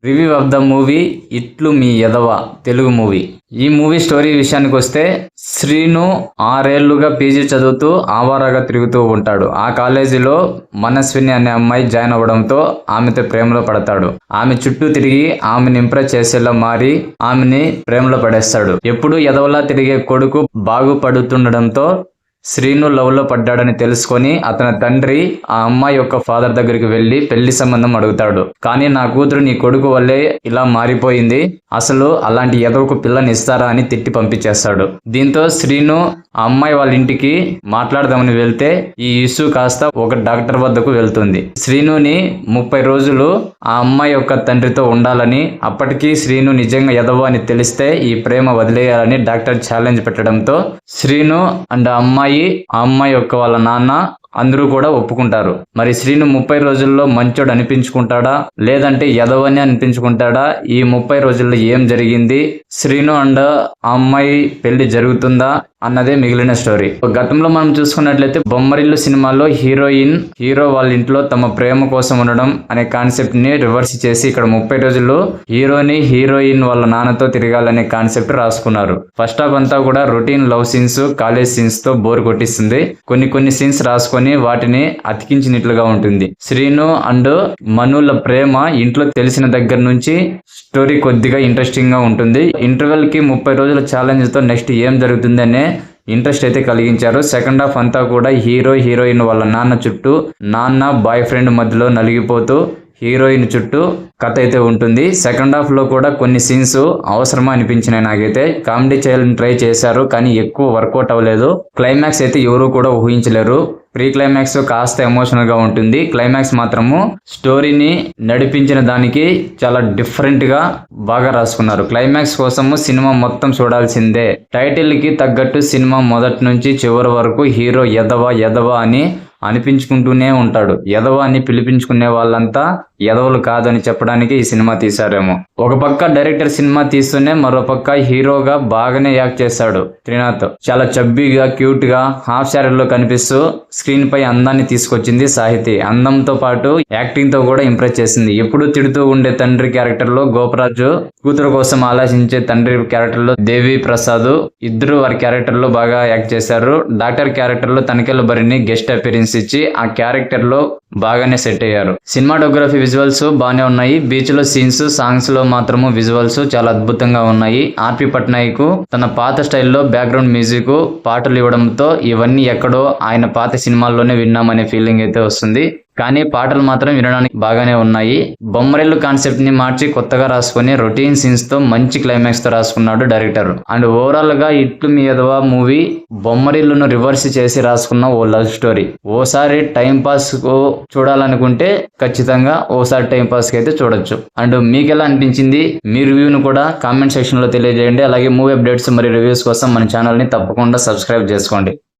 Review of the movie ఇట్లు మీ యదవ Telugu movie. ఈ movie story విషయానికి వస్తే, శ్రీను 6 ఏళ్లుగా పీజీ చదువుతూ ఆవారాగా తిరుగుతూ ఉంటాడు. ఆ కాలేజీలో మనస్విని అనే అమ్మాయి జాయిన్ అవ్వడంతో ఆమెతో ప్రేమలో పడతాడు. ఆమె చుట్టూ తిరిగి ఆమెను ఇంప్రెస్ చేసేలా మారి ఆమెని ప్రేమలో పడేస్తాడు. ఎప్పుడు యదవలా తిరిగే కొడుకు బాగుపడుతుండడంతో శ్రీను లవ్ లో పడ్డాడని తెలుసుకొని అతని తండ్రి ఆ అమ్మాయి యొక్క ఫాదర్ దగ్గరికి వెళ్లి పెళ్లి సంబంధం అడుగుతాడు. కానీ నా కూతురు నీ కొడుకు వల్లే ఇలా మారిపోయింది, అసలు అలాంటి ఎదవకు పిల్లని ఇస్తారా అని తిట్టి పంపించేస్తాడు. దీంతో శ్రీను ఆ అమ్మాయి వాళ్ళ ఇంటికి మాట్లాడదామని వెళ్తే ఈ ఇష్యూ కాస్త ఒక డాక్టర్ వద్దకు వెళ్తుంది. శ్రీనుని 30 రోజులు ఆ అమ్మాయి యొక్క తండ్రితో ఉండాలని, అప్పటికీ శ్రీను నిజంగా ఎదవ అని తెలిస్తే ఈ ప్రేమ వదిలేయాలని డాక్టర్ ఛాలెంజ్ పెట్టడంతో శ్రీను అండ్ ఆ అమ్మాయి యొక్క వాళ్ళ నాన్న అందరూ కూడా ఒప్పుకుంటారు. మరి శ్రీను 30 రోజుల్లో మంచోడు అనిపించుకుంటాడా లేదంటే యదవని అనిపించుకుంటాడా? ఈ 30 రోజుల్లో ఏం జరిగింది, శ్రీను అండ్ ఆ అమ్మాయి పెళ్లి జరుగుతుందా అన్నదే మిగిలిన స్టోరీ. గతంలో మనం చూసుకున్నట్లయితే బొమ్మరిల్లు సినిమాలో హీరో వాళ్ళ ఇంట్లో తమ ప్రేమ కోసం ఉండడం అనే కాన్సెప్ట్ ని రివర్స్ చేసి ఇక్కడ 30 రోజుల్లో హీరోయిన్ వాళ్ళ నాన్నతో తిరగాలనే కాన్సెప్ట్ రాసుకున్నారు. ఫస్ట్ హాఫ్ అంతా కూడా routine love scenes, college scenes తో బోర్ కొట్టిస్తుంది. కొన్ని సీన్స్ రాసుకొని వాటిని అతికించినట్లుగా ఉంటుంది. శ్రీను అండ్ మనుల ప్రేమ ఇంట్లో తెలిసిన దగ్గర నుంచి స్టోరీ కొద్దిగా ఇంట్రెస్టింగ్ గా ఉంటుంది. ఇంటర్వెల్ కి 30 రోజుల ఛాలెంజ్ తో నెక్స్ట్ ఏం జరుగుతుంది అనే ఇంట్రెస్ట్ అయితే కలిగించారు. సెకండ్ హాఫ్ అంతా కూడా హీరోయిన్ వాళ్ళ నాన్న బాయ్ ఫ్రెండ్ మధ్యలో నలిగిపోతూ హీరోయిన్ చుట్టూ కథ అయితే ఉంటుంది. సెకండ్ హాఫ్ లో కూడా కొన్ని సీన్స్ అవసరమా అనిపించినాయి నాకైతే. కామెడీ చేయాలని ట్రై చేశారు కానీ ఎక్కువ వర్కౌట్ అవ్వలేదు. క్లైమాక్స్ అయితే ఎవరు కూడా ఊహించలేరు. ప్రీ క్లైమాక్స్ కాస్త ఎమోషనల్ గా ఉంటుంది. క్లైమాక్స్ మాత్రము స్టోరీని నడిపించిన దానికి చాలా డిఫరెంట్ గా బాగా రాసుకున్నారు. క్లైమాక్స్ కోసము సినిమా మొత్తం చూడాల్సిందే. టైటిల్ కి తగ్గట్టు సినిమా మొదటి నుంచి చివరి వరకు హీరో యదవ అని అనిపించుకుంటూనే ఉంటాడు. యదవ అని పిలిపించుకునే వాళ్ళంతా యదవలు కాదని చెప్పడానికి ఈ సినిమా తీశారేమో. ఒక పక్క డైరెక్టర్ సినిమా తీస్తూనే మరో పక్క హీరోగా బాగానే యాక్ట్ చేశాడు త్రినాథ్. చాలా చబ్బీగా, క్యూట్ గా హాఫ్ శారీలో కనిపిస్తూ స్క్రీన్ పై అందాన్ని తీసుకొచ్చింది సాహితి. అందంతో పాటు యాక్టింగ్ తో కూడా ఇంప్రెస్ చేసింది. ఎప్పుడు తిడుతూ ఉండే తండ్రి క్యారెక్టర్ లో గోపరాజు, కూతురు కోసం ఆలోచించే తండ్రి క్యారెక్టర్ లో దేవి ప్రసాద్ ఇద్దరు వారి క్యారెక్టర్ లో బాగా యాక్ట్ చేశారు. డాక్టర్ క్యారెక్టర్ లో తనికెళ్ళ బరిని గెస్ట్ అపియరెన్స్ ఇచ్చి ఆ క్యారెక్టర్ లో బాగానే సెట్ అయ్యారు. సినిమాటోగ్రఫీ, విజువల్స్ బాగానే ఉన్నాయి. బీచ్ లో సీన్స్, సాంగ్స్ లో మాత్రము విజువల్స్ చాలా అద్భుతంగా ఉన్నాయి. ఆర్పి పట్నాయక్ తన పాత స్టైల్లో బ్యాక్గ్రౌండ్ మ్యూజిక్, పాటలు ఇవ్వడంతో ఇవన్నీ ఎక్కడో ఆయన పాత సినిమాల్లోనే విన్నామనే ఫీలింగ్ అయితే వస్తుంది. కానీ పాటలు మాత్రం వినడానికి బాగానే ఉన్నాయి. బొమ్మరిల్లు కాన్సెప్ట్ ని మార్చి కొత్తగా రాసుకుని రొటీన్ సీన్స్ తో మంచి క్లైమాక్స్ తో రాసుకున్నాడు డైరెక్టర్. అండ్ ఓవరాల్ గా ఇట్లు మీ యదవ మూవీ బొమ్మరిల్లును రివర్స్ చేసి రాసుకున్న ఓ లవ్ స్టోరీ. ఓసారి టైం పాస్ కు చూడాలనుకుంటే ఖచ్చితంగా ఓసారి టైం పాస్ కి అయితే చూడొచ్చు. అండ్ మీకు ఎలా అనిపించింది, మీ రివ్యూను కూడా కామెంట్ సెక్షన్ లో తెలియజేయండి. అలాగే మూవీ అప్డేట్స్ మరియు రివ్యూస్ కోసం మన ఛానల్ ని తప్పకుండా సబ్స్క్రైబ్ చేసుకోండి.